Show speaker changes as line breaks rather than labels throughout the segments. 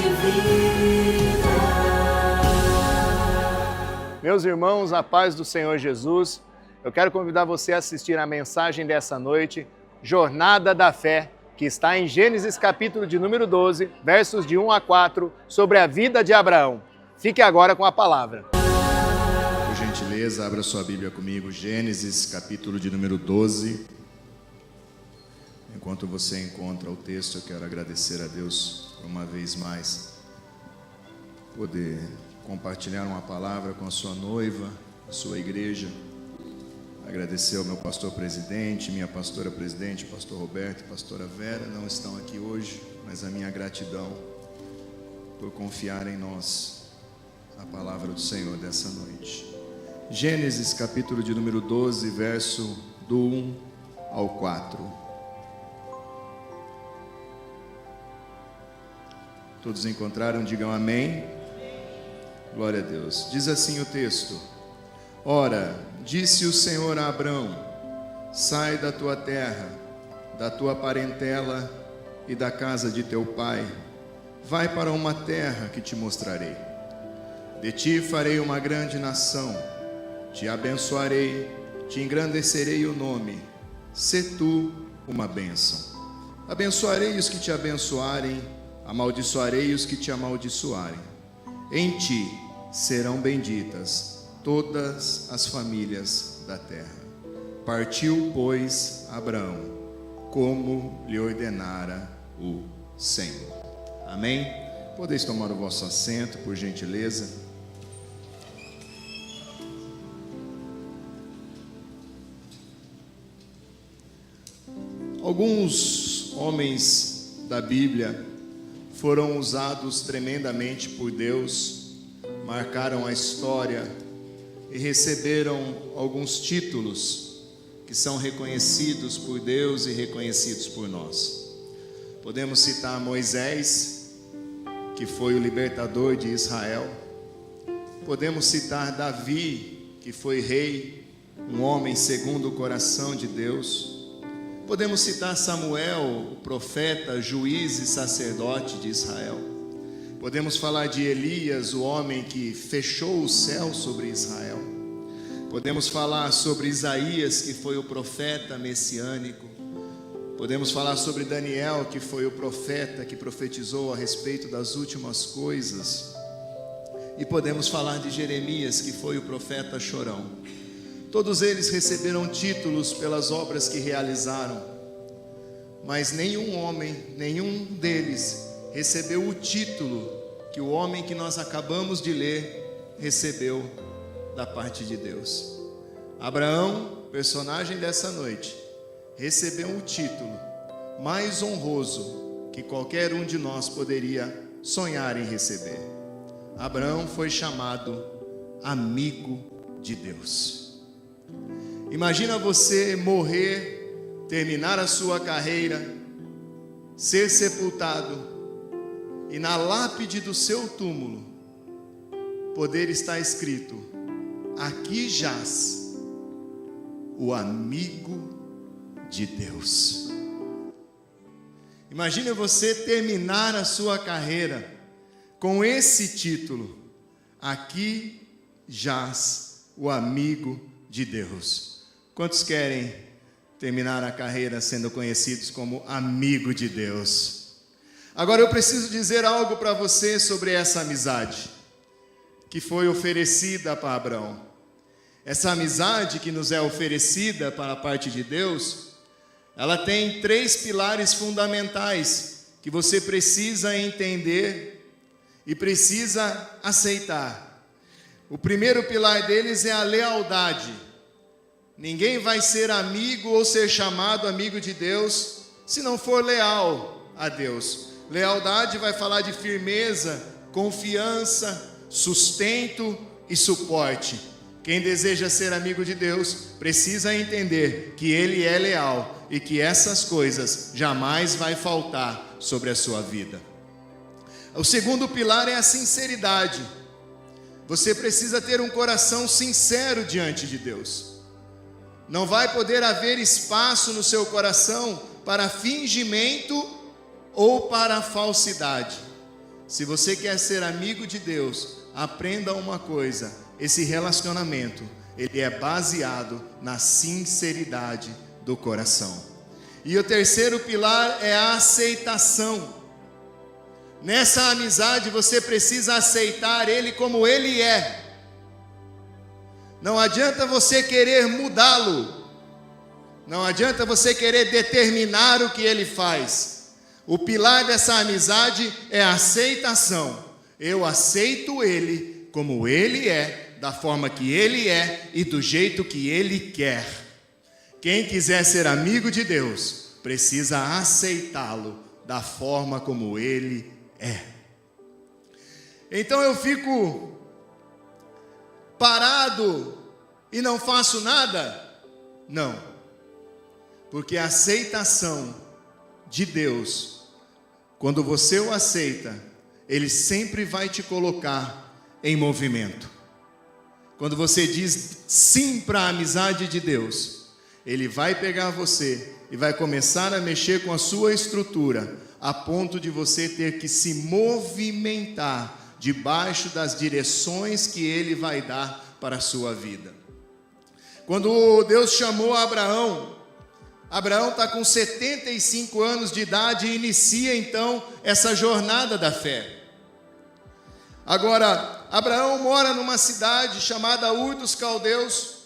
vida.
Meus irmãos, a paz do Senhor Jesus, eu quero convidar você a assistir a mensagem dessa noite, Jornada da Fé, que está em Gênesis capítulo de número 12, versos de 1 a 4, sobre a vida de Abraão. Fique agora com a palavra.
Por gentileza, abra sua Bíblia comigo, Gênesis capítulo de número 12. Enquanto você encontra o texto, eu quero agradecer a Deus por uma vez mais poder compartilhar uma palavra com a sua noiva, a sua igreja. Agradecer ao meu pastor presidente, minha pastora presidente, pastor Roberto e pastora Vera, não estão aqui hoje, mas a minha gratidão por confiar em nós a palavra do Senhor dessa noite. Gênesis capítulo de número 12, verso do 1 ao 4. Todos encontraram? Digam amém. Glória a Deus. Diz assim o texto: Ora, disse o Senhor a Abrão: sai da tua terra, da tua parentela e da casa de teu pai. Vai para uma terra que te mostrarei. De ti farei uma grande nação. Te abençoarei, te engrandecerei o nome. Sê tu uma bênção. Abençoarei os que te abençoarem, amaldiçoarei os que te amaldiçoarem. Em ti serão benditas todas as famílias da terra. Partiu, pois, Abraão, como lhe ordenara o Senhor. Amém? Podeis tomar o vosso assento, por gentileza. Alguns homens da Bíblia foram usados tremendamente por Deus, marcaram a história e receberam alguns títulos que são reconhecidos por Deus e reconhecidos por nós. Podemos citar Moisés, que foi o libertador de Israel. Podemos citar Davi, que foi rei, um homem segundo o coração de Deus. Podemos citar Samuel, o profeta, juiz e sacerdote de Israel. Podemos falar de Elias, o homem que fechou o céu sobre Israel. Podemos falar sobre Isaías, que foi o profeta messiânico. Podemos falar sobre Daniel, que foi o profeta que profetizou a respeito das últimas coisas. E podemos falar de Jeremias, que foi o profeta chorão. Todos eles receberam títulos pelas obras que realizaram, mas nenhum homem, nenhum deles recebeu o título que o homem que nós acabamos de ler recebeu da parte de Deus. Abraão, personagem dessa noite, recebeu um título mais honroso que qualquer um de nós poderia sonhar em receber. Abraão foi chamado amigo de Deus. Imagina você morrer, terminar a sua carreira, ser sepultado e na lápide do seu túmulo poder estar escrito: aqui jaz o amigo de Deus. Imagina você terminar a sua carreira com esse título: aqui jaz o amigo de Deus. Quantos querem terminar a carreira sendo conhecidos como amigo de Deus? Agora eu preciso dizer algo para você sobre essa amizade que foi oferecida para Abraão. Essa amizade que nos é oferecida para a parte de Deus, ela tem 3 pilares fundamentais que você precisa entender e precisa aceitar. O primeiro pilar deles é a lealdade. Ninguém vai ser amigo ou ser chamado amigo de Deus se não for leal a Deus. Lealdade vai falar de firmeza, confiança, sustento e suporte. Quem deseja ser amigo de Deus precisa entender que Ele é leal e que essas coisas jamais vai faltar sobre a sua vida. O segundo pilar é a sinceridade. Você precisa ter um coração sincero diante de Deus. Não vai poder haver espaço no seu coração para fingimento ou para falsidade. Se você quer ser amigo de Deus, aprenda uma coisa: esse relacionamento, ele é baseado na sinceridade do coração. E o terceiro pilar é a aceitação. Nessa amizade você precisa aceitar ele como ele é. Não adianta você querer mudá-lo. Não adianta você querer determinar o que ele faz. O pilar dessa amizade é a aceitação. Eu aceito ele como ele é, da forma que ele é e do jeito que ele quer. Quem quiser ser amigo de Deus, precisa aceitá-lo da forma como ele é. Então eu fico parado e não faço nada? Não. Porque a aceitação de Deus, quando você o aceita, ele sempre vai te colocar em movimento. Quando você diz sim para a amizade de Deus, ele vai pegar você e vai começar a mexer com a sua estrutura, a ponto de você ter que se movimentar debaixo das direções que ele vai dar para a sua vida. Quando Deus chamou Abraão está com 75 anos de idade e inicia então essa jornada da fé. Agora, Abraão mora numa cidade chamada Ur dos Caldeus,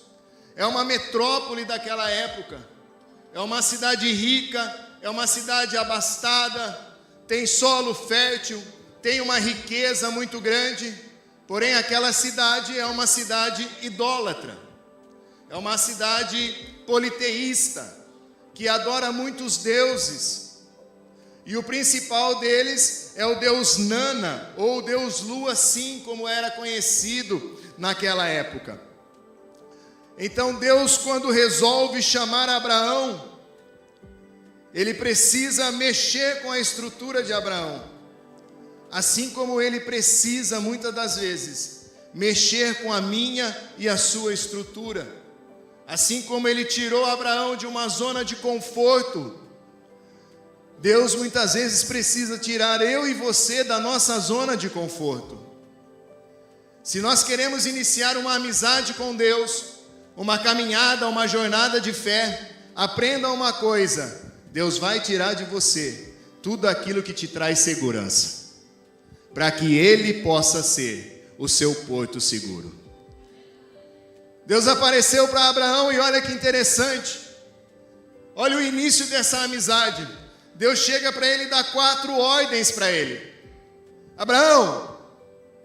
é uma metrópole daquela época, é uma cidade rica, é uma cidade abastada, tem solo fértil, tem uma riqueza muito grande, porém aquela cidade é uma cidade idólatra, é uma cidade politeísta, que adora muitos deuses, e o principal deles é o deus Nana, ou o deus Lua, assim como era conhecido naquela época. Então Deus, quando resolve chamar Abraão, ele precisa mexer com a estrutura de Abraão, assim como ele precisa muitas das vezes mexer com a minha e a sua estrutura. Assim como ele tirou Abraão de uma zona de conforto, Deus muitas vezes precisa tirar eu e você da nossa zona de conforto. Se nós queremos iniciar uma amizade com Deus, uma caminhada, uma jornada de fé, aprenda uma coisa: Deus vai tirar de você tudo aquilo que te traz segurança, para que Ele possa ser o seu porto seguro. Deus apareceu para Abraão e olha que interessante, olha o início dessa amizade. Deus chega para ele e dá 4 ordens para ele. Abraão,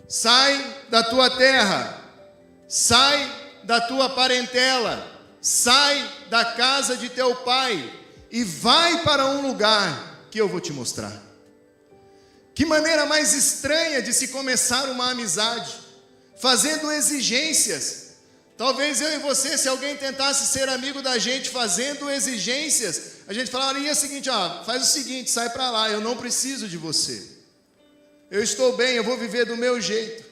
sai da tua terra, sai da tua parentela, sai da casa de teu pai e vai para um lugar que eu vou te mostrar. Que maneira mais estranha de se começar uma amizade, fazendo exigências. Talvez eu e você, se alguém tentasse ser amigo da gente fazendo exigências, a gente falaria o seguinte: faz o seguinte, sai para lá, eu não preciso de você. Eu estou bem, eu vou viver do meu jeito.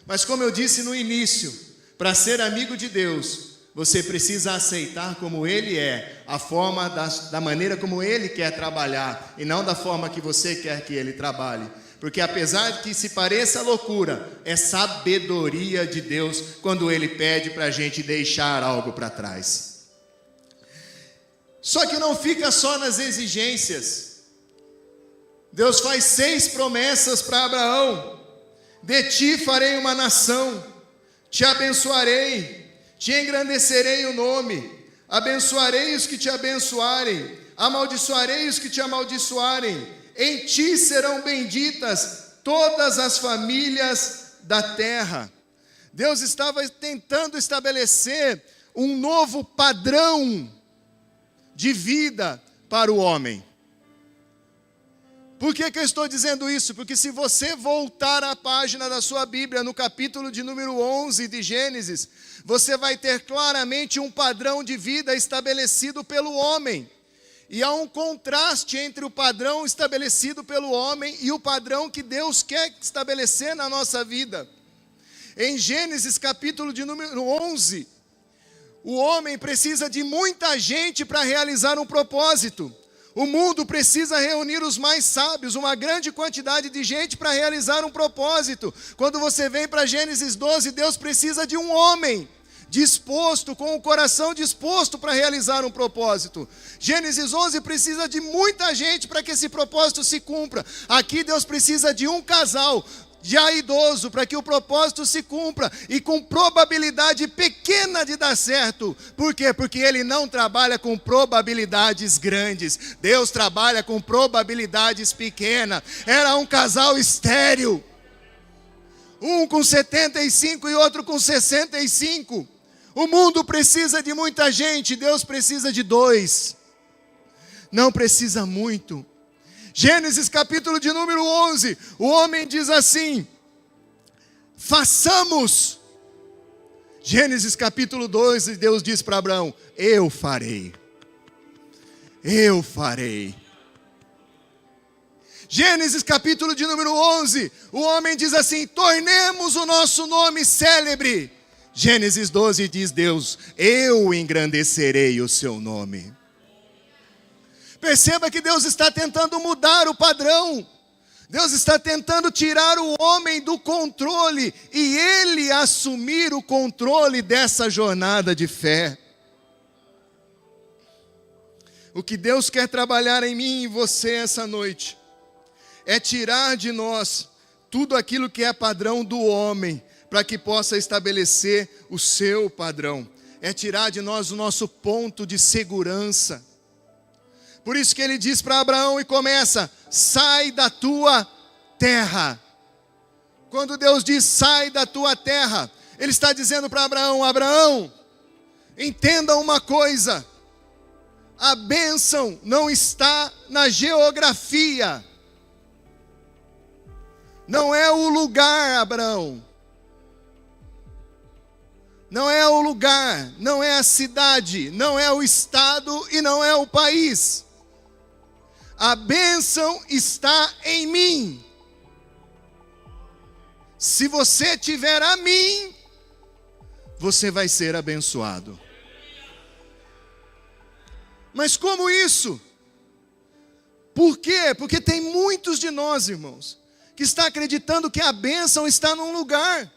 Mas como eu disse no início, para ser amigo de Deus, você precisa aceitar como Ele é, a forma da maneira como Ele quer trabalhar, e não da forma que você quer que Ele trabalhe. Porque apesar de que se pareça loucura, é sabedoria de Deus quando Ele pede para a gente deixar algo para trás. Só que não fica só nas exigências. Deus faz 6 promessas para Abraão: de ti farei uma nação, te abençoarei, te engrandecerei o nome, abençoarei os que te abençoarem, amaldiçoarei os que te amaldiçoarem. Em ti serão benditas todas as famílias da terra. Deus estava tentando estabelecer um novo padrão de vida para o homem. Por que eu estou dizendo isso? Porque se você voltar à página da sua Bíblia, no capítulo de número 11 de Gênesis, você vai ter claramente um padrão de vida estabelecido pelo homem. E há um contraste entre o padrão estabelecido pelo homem e o padrão que Deus quer estabelecer na nossa vida. Em Gênesis capítulo de número 11, o homem precisa de muita gente para realizar um propósito. O mundo precisa reunir os mais sábios, uma grande quantidade de gente para realizar um propósito. Quando você vem para Gênesis 12, Deus precisa de um homem disposto, com o coração disposto para realizar um propósito. Gênesis 11 precisa de muita gente para que esse propósito se cumpra. Aqui Deus precisa de um casal já idoso para que o propósito se cumpra e com probabilidade pequena de dar certo. Por quê? Porque Ele não trabalha com probabilidades grandes. Deus trabalha com probabilidades pequenas. Era um casal estéril. Um com 75 e outro com 65. O mundo precisa de muita gente, Deus precisa de 2. Não precisa muito. Gênesis capítulo de número 11, o homem diz assim: façamos. Gênesis capítulo 12, Deus diz para Abraão: eu farei. Eu farei. Gênesis capítulo de número 11, o homem diz assim: tornemos o nosso nome célebre. Gênesis 12 diz Deus: eu engrandecerei o seu nome. Perceba que Deus está tentando mudar o padrão. Deus está tentando tirar o homem do controle e ele assumir o controle dessa jornada de fé. O que Deus quer trabalhar em mim e em você essa noite é tirar de nós tudo aquilo que é padrão do homem, para que possa estabelecer o seu padrão. É tirar de nós o nosso ponto de segurança. Por isso que ele diz para Abraão e começa: sai da tua terra. Quando Deus diz sai da tua terra, Ele está dizendo para Abraão: Abraão, entenda uma coisa, a bênção não está na geografia, não é o lugar, Abraão, não é o lugar, não é a cidade, não é o estado e não é o país. A bênção está em mim. Se você tiver a mim, você vai ser abençoado. Mas como isso? Por quê? Porque tem muitos de nós, irmãos, que está acreditando que a bênção está num lugar,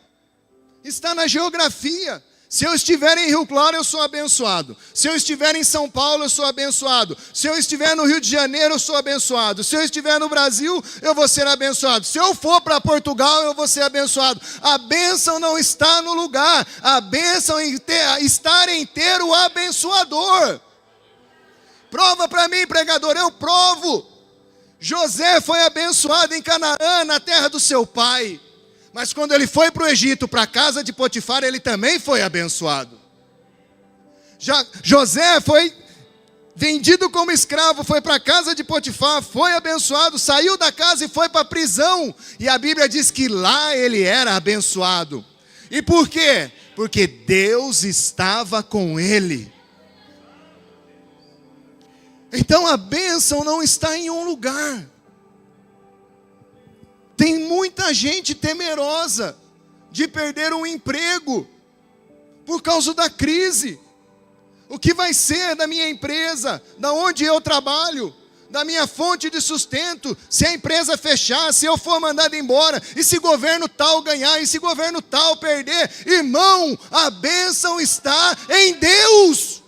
está na geografia. Se eu estiver em Rio Claro, eu sou abençoado. Se eu estiver em São Paulo, eu sou abençoado. Se eu estiver no Rio de Janeiro, eu sou abençoado. Se eu estiver no Brasil, eu vou ser abençoado. Se eu for para Portugal, eu vou ser abençoado. A bênção não está no lugar. A bênção está em ter o abençoador. Prova para mim, pregador, eu provo. José foi abençoado em Canaã, na terra do seu pai. Mas quando ele foi para o Egito, para a casa de Potifar, ele também foi abençoado. José foi vendido como escravo, foi para a casa de Potifar, foi abençoado, saiu da casa e foi para a prisão. E a Bíblia diz que lá ele era abençoado. E por quê? Porque Deus estava com ele. Então a bênção não está em um lugar. Tem muita gente temerosa de perder um emprego por causa da crise. O que vai ser da minha empresa, da onde eu trabalho, da minha fonte de sustento, se a empresa fechar, se eu for mandado embora, e se governo tal ganhar, e se governo tal perder? Irmão, a bênção está em Deus.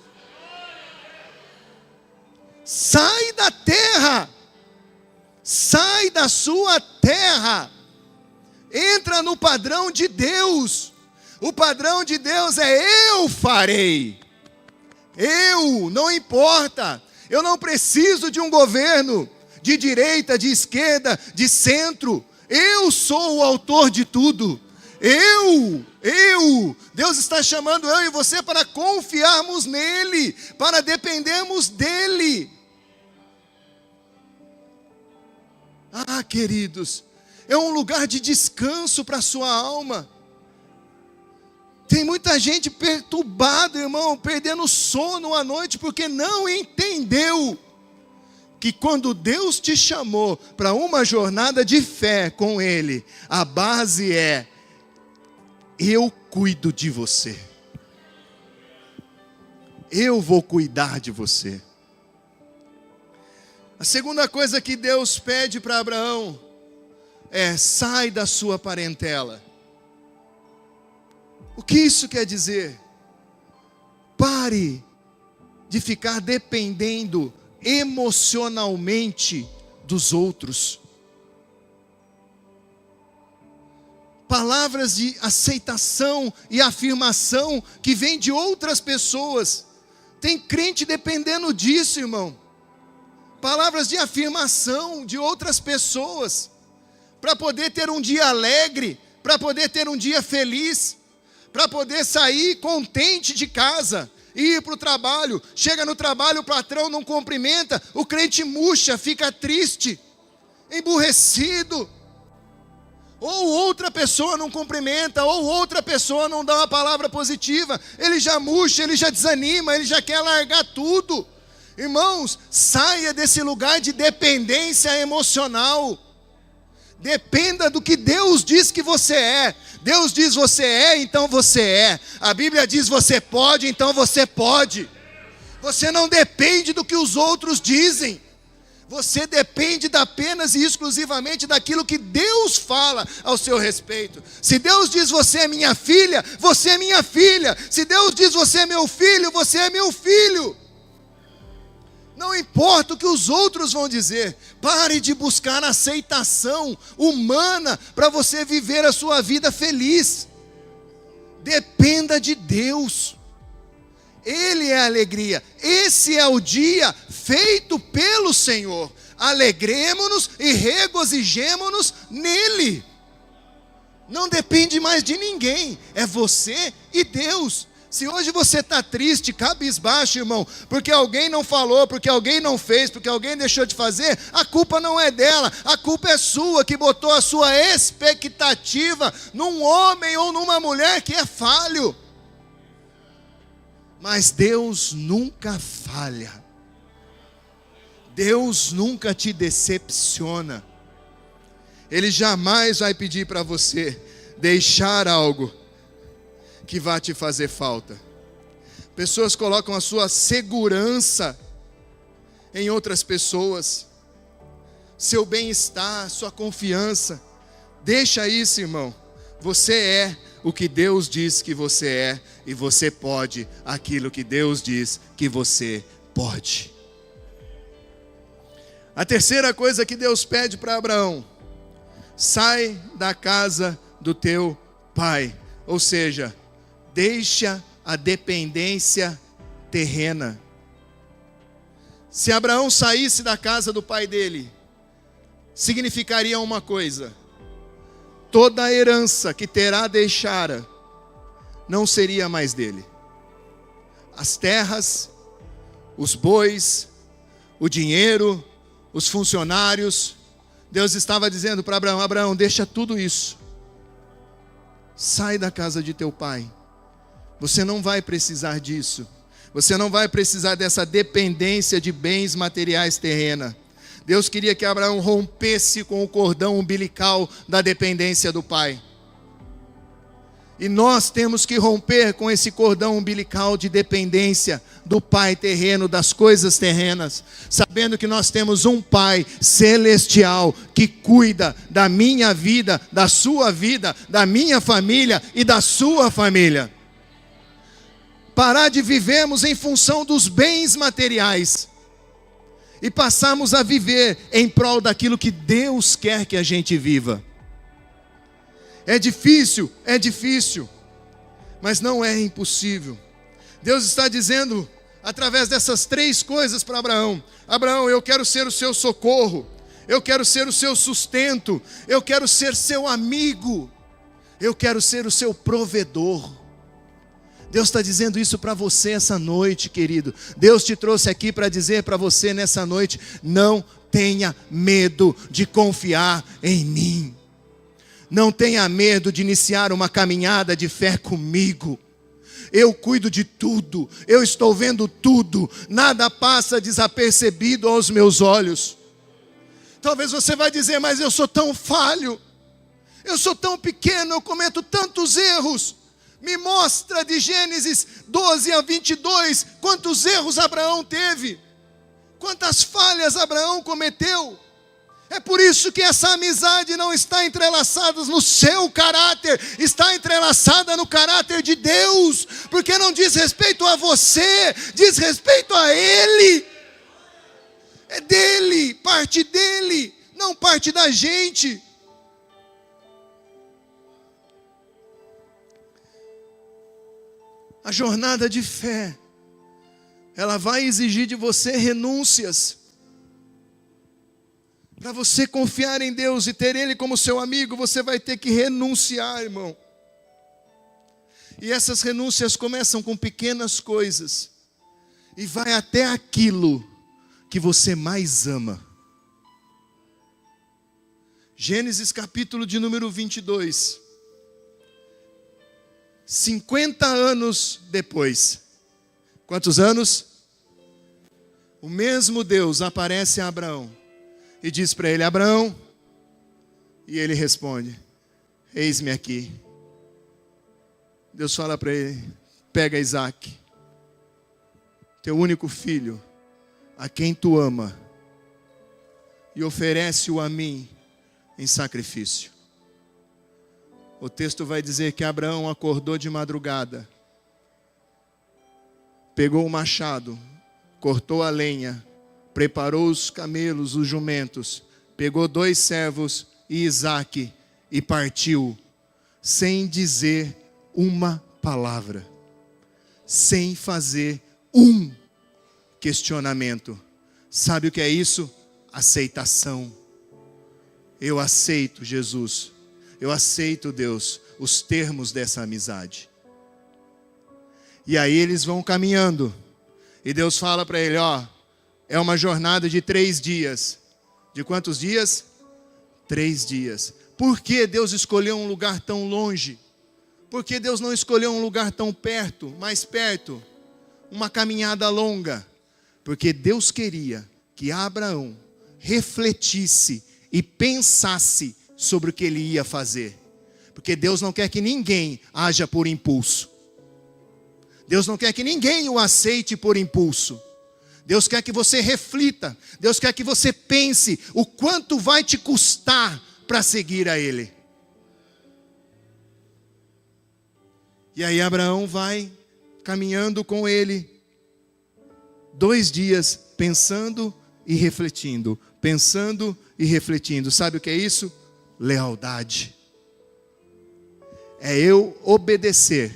Sai da terra. Sai da sua terra, entra no padrão de Deus. O padrão de Deus é eu farei. Eu, não importa. Eu não preciso de um governo de direita, de esquerda, de centro. Eu sou o autor de tudo. Deus está chamando eu e você para confiarmos nele, para dependermos dele. Ah, queridos, é um lugar de descanso para a sua alma. Tem muita gente perturbada, irmão, perdendo sono à noite, porque não entendeu que quando Deus te chamou para uma jornada de fé com Ele, a base é: eu cuido de você. Eu vou cuidar de você. A segunda coisa que Deus pede para Abraão é: sai da sua parentela. O que isso quer dizer? Pare de ficar dependendo emocionalmente dos outros. Palavras de aceitação e afirmação que vêm de outras pessoas. Tem crente dependendo disso, irmão. Palavras de afirmação de outras pessoas, para poder ter um dia alegre, para poder ter um dia feliz, para poder sair contente de casa, ir para o trabalho. Chega no trabalho, o patrão não cumprimenta, o crente murcha, fica triste, emburrecido. Ou outra pessoa não cumprimenta, ou outra pessoa não dá uma palavra positiva, ele já murcha, ele já desanima, ele já quer largar tudo. Irmãos, saia desse lugar de dependência emocional. Dependa do que Deus diz que você é. Deus diz você é, então você é. A Bíblia diz você pode, então você pode. Você não depende do que os outros dizem. Você depende apenas e exclusivamente daquilo que Deus fala ao seu respeito. Se Deus diz você é minha filha, você é minha filha. Se Deus diz você é meu filho, você é meu filho. Não importa o que os outros vão dizer. Pare de buscar aceitação humana para você viver a sua vida feliz. Dependa de Deus. Ele é a alegria. Esse é o dia feito pelo Senhor. Alegremo-nos e regozijemo-nos nele. Não depende mais de ninguém. É você e Deus. Se hoje você está triste, cabisbaixo, irmão, porque alguém não falou, porque alguém não fez, porque alguém deixou de fazer, a culpa não é dela, a culpa é sua, que botou a sua expectativa num homem ou numa mulher que é falho. Mas Deus nunca falha. Deus nunca te decepciona. Ele jamais vai pedir para você deixar algo que vai te fazer falta. Pessoas colocam a sua segurança em outras pessoas, seu bem-estar, sua confiança. Deixa isso, irmão. Você é o que Deus diz que você é, e você pode aquilo que Deus diz que você pode. A terceira coisa que Deus pede para Abraão: sai da casa do teu pai. Ou seja, deixa a dependência terrena. Se Abraão saísse da casa do pai dele, significaria uma coisa: toda a herança que Terá deixara não seria mais dele. As terras, os bois, o dinheiro, os funcionários. Deus estava dizendo para Abraão: Abraão, deixa tudo isso. Sai da casa de teu pai. Você não vai precisar disso. Você não vai precisar dessa dependência de bens materiais terrena. Deus queria que Abraão rompesse com o cordão umbilical da dependência do pai. E nós temos que romper com esse cordão umbilical de dependência do pai terreno, das coisas terrenas, sabendo que nós temos um pai celestial que cuida da minha vida, da sua vida, da minha família e da sua família. Parar de vivermos em função dos bens materiais e passarmos a viver em prol daquilo que Deus quer que a gente viva. É difícil, mas não é impossível. Deus está dizendo, através dessas três coisas para Abraão: Abraão, eu quero ser o seu socorro, eu quero ser o seu sustento, eu quero ser seu amigo, eu quero ser o seu provedor. Deus está dizendo isso para você essa noite, querido. Deus te trouxe aqui para dizer para você nessa noite: não tenha medo de confiar em mim. Não tenha medo de iniciar uma caminhada de fé comigo. Eu cuido de tudo, eu estou vendo tudo, nada passa desapercebido aos meus olhos. Talvez você vai dizer: mas eu sou tão falho, eu sou tão pequeno, eu cometo tantos erros. Me mostra de Gênesis 12 a 22 quantos erros Abraão teve. Quantas falhas Abraão cometeu. É por isso que essa amizade não está entrelaçada no seu caráter, está entrelaçada no caráter de Deus, porque não diz respeito a você, diz respeito a Ele. É dele, parte dele, não parte da gente. A jornada de fé, ela vai exigir de você renúncias. Para você confiar em Deus e ter Ele como seu amigo, você vai ter que renunciar, irmão. E essas renúncias começam com pequenas coisas e vai até aquilo que você mais ama. Gênesis capítulo de número 22. 50 anos depois. Quantos anos? O mesmo Deus aparece a Abraão e diz para ele: Abraão, e ele responde: eis-me aqui. Deus fala para ele: pega Isaque, teu único filho, a quem tu ama, e oferece-o a mim em sacrifício. O texto vai dizer que Abraão acordou de madrugada, pegou o machado, cortou a lenha, preparou os camelos, os jumentos, pegou 2 servos e Isaque e partiu, sem dizer uma palavra, sem fazer um questionamento. Sabe o que é isso? Aceitação. Eu aceito Jesus, eu aceito Deus, os termos dessa amizade. E aí eles vão caminhando, e Deus fala para ele: ó, é uma jornada de 3 dias. De quantos dias? 3 dias. Por que Deus escolheu um lugar tão longe? Por que Deus não escolheu um lugar tão perto, mais perto? Uma caminhada longa. Porque Deus queria que Abraão refletisse e pensasse sobre o que ele ia fazer. Porque Deus não quer que ninguém haja por impulso. Deus não quer que ninguém o aceite por impulso. Deus quer que você reflita. Deus quer que você pense o quanto vai te custar para seguir a Ele. E aí Abraão vai caminhando com ele 2 dias, pensando e refletindo. Pensando e refletindo. Sabe o que é isso? Lealdade. É eu obedecer,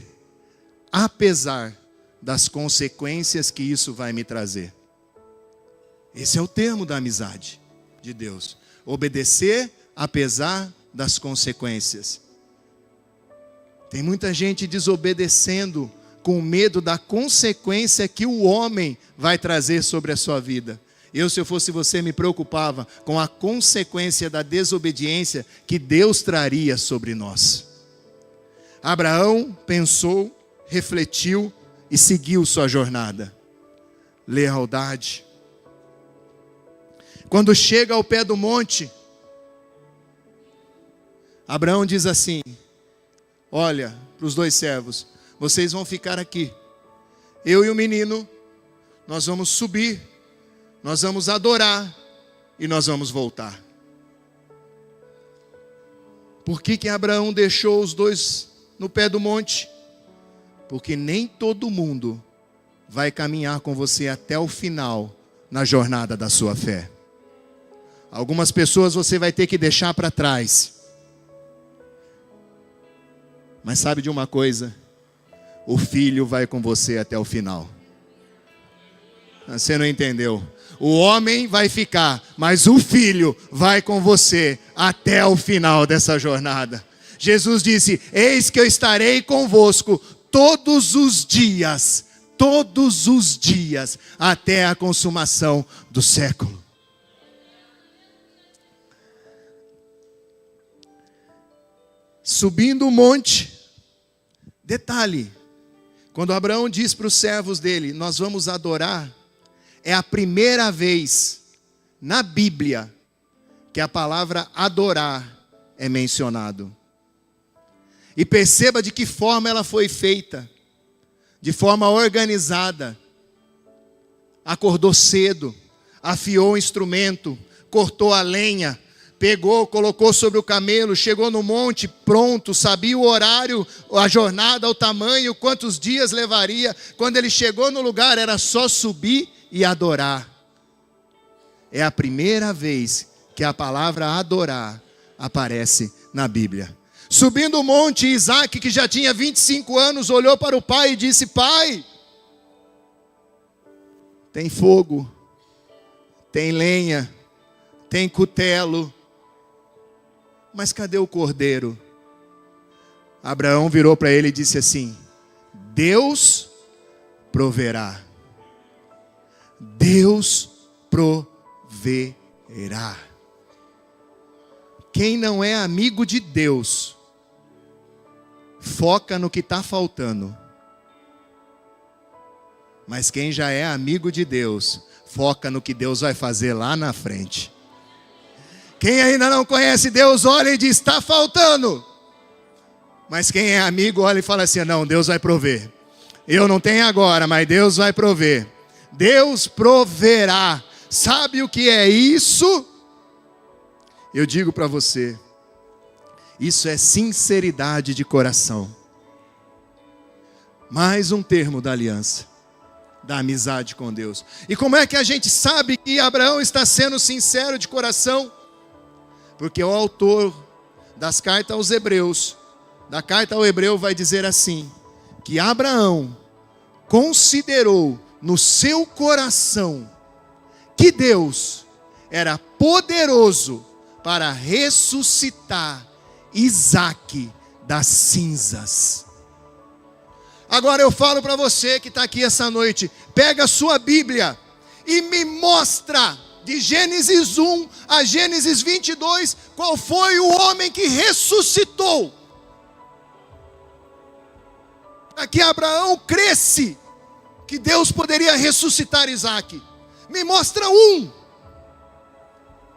apesar das consequências que isso vai me trazer. Esse é o termo da amizade de Deus. Obedecer apesar das consequências. Tem muita gente desobedecendo com medo da consequência que o homem vai trazer sobre a sua vida. Eu, se eu fosse você, me preocupava com a consequência da desobediência que Deus traria sobre nós. Abraão pensou, refletiu e seguiu sua jornada. Lealdade. Quando chega ao pé do monte, Abraão diz assim: olha, para os 2 servos, vocês vão ficar aqui. Eu e o menino, nós vamos subir, nós vamos adorar e nós vamos voltar. Por que Abraão deixou os 2 no pé do monte? Porque nem todo mundo vai caminhar com você até o final na jornada da sua fé. Algumas pessoas você vai ter que deixar para trás. Mas sabe de uma coisa? O filho vai com você até o final. Você não entendeu? O homem vai ficar, mas o filho vai com você até o final dessa jornada. Jesus disse: eis que eu estarei convosco todos os dias, até a consumação do século. Subindo o monte, detalhe, quando Abraão diz para os servos dele: nós vamos adorar, é a primeira vez na Bíblia que a palavra adorar é mencionado. E perceba de que forma ela foi feita, de forma organizada. Acordou cedo, afiou o instrumento, cortou a lenha, pegou, colocou sobre o camelo, chegou no monte, pronto, sabia o horário, a jornada, o tamanho, quantos dias levaria. Quando ele chegou no lugar, era só subir e adorar. É a primeira vez que a palavra adorar aparece na Bíblia. Subindo o monte, Isaac, que já tinha 25 anos, olhou para o pai e disse: pai, tem fogo, tem lenha, tem cutelo, mas cadê o cordeiro? Abraão virou para ele e disse assim: Deus proverá. Deus proverá. Quem não é amigo de Deus, foca no que está faltando. Mas quem já é amigo de Deus, foca no que Deus vai fazer lá na frente. Quem ainda não conhece Deus, olha e diz: está faltando. Mas quem é amigo, olha e fala assim: não, Deus vai prover. Eu não tenho agora, mas Deus vai prover. Deus proverá. Sabe o que é isso? Eu digo para você, isso é sinceridade de coração. Mais um termo da aliança, da amizade com Deus. E como é que a gente sabe que Abraão está sendo sincero de coração? Porque o autor das cartas aos Hebreus, da carta ao Hebreu, vai dizer assim: que Abraão considerou no seu coração que Deus era poderoso para ressuscitar Isaque das cinzas. Agora eu falo para você que está aqui essa noite, pega a sua Bíblia e me mostra, de Gênesis 1 a Gênesis 22, qual foi o homem que ressuscitou. Para que Abraão cresce, que Deus poderia ressuscitar Isaque. Me mostra um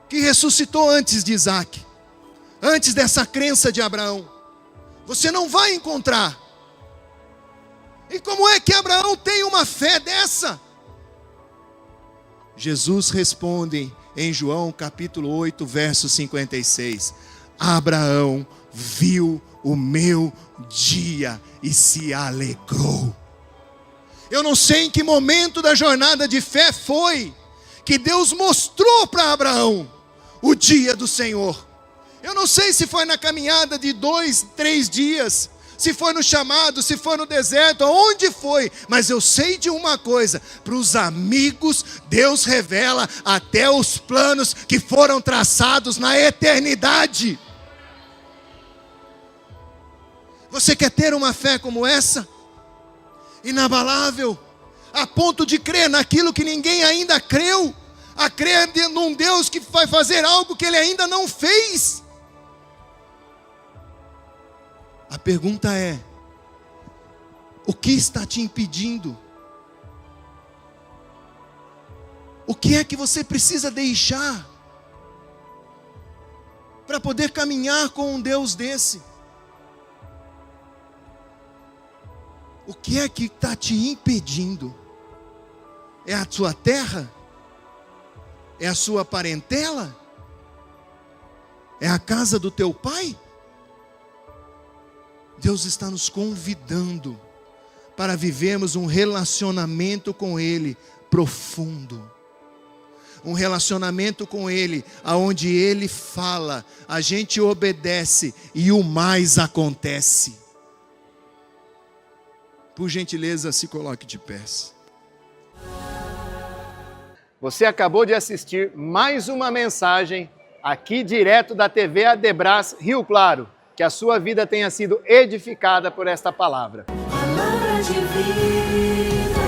que ressuscitou antes de Isaque, antes dessa crença de Abraão. Você não vai encontrar. E como é que Abraão tem uma fé dessa? Jesus responde em João capítulo 8, verso 56. Abraão viu o meu dia e se alegrou. Eu não sei em que momento da jornada de fé foi que Deus mostrou para Abraão o dia do Senhor. Eu não sei se foi na caminhada de 2, 3 dias, se foi no chamado, se foi no deserto, aonde foi, mas eu sei de uma coisa: para os amigos, Deus revela até os planos que foram traçados na eternidade. Você quer ter uma fé como essa? Inabalável, a ponto de crer naquilo que ninguém ainda creu, a crer num Deus que vai fazer algo que Ele ainda não fez. A pergunta é: o que está te impedindo? O que é que você precisa deixar para poder caminhar com um Deus desse? O que é que está te impedindo? É a sua terra? É a sua parentela? É a casa do teu pai? Deus está nos convidando para vivermos um relacionamento com Ele profundo. Um relacionamento com Ele, aonde Ele fala, a gente obedece e o mais acontece. Por gentileza, se coloque de pé.
Você acabou de assistir mais uma mensagem aqui direto da TV Adebras Rio Claro. Que a sua vida tenha sido edificada por esta palavra.
Palavra de vida.